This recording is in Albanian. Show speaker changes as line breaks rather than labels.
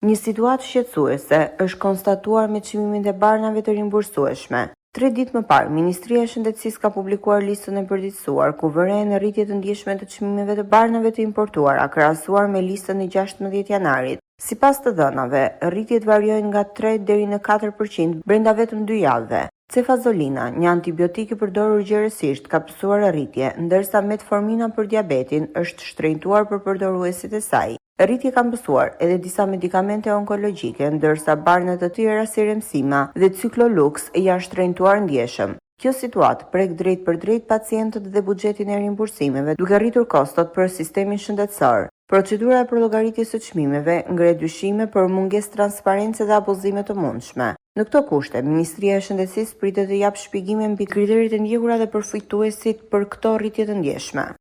Një situatë shqetësuese është konstatuar me çmimin e barnave të rimbursueshme. 3 ditë më parë, Ministria e Shëndetësisë ka publikuar listën e përditësuar, ku vëren në rritje të ndjeshme të çmimeve të barnave të importuara, krahasuar me listën e 16 janarit. Sipas të dhënave, rritjet variojnë nga 3 deri në 4% brenda vetëm 2 javëve. Cefazolina, një antibiotik i përdorur gjerësisht, ka pësuar rritje, ndërsa metformina për diabetin është shtrenjtuar për përdoruesit e saj. Rritje kanë pësuar edhe disa medikamente onkologjike, ndërsa barnet të tjera si Remsima dhe Cyclolux janë shtrenjtuar ndjeshëm. Kjo situatë prek drejt për drejt pacientët dhe buxhetin e rimbursimeve, duke rritur kostot për sistemin shëndetësor. Procedura e përllogaritjes së çmimeve ngre dyshime për mungesë transparence dhe abuzime të mundshme. Në këto kushte, Ministria e Shëndetësisë pritet të japë shpjegime mbi kriteret e ndjekura dhe përfituesit për këto rritje të ndjeshme.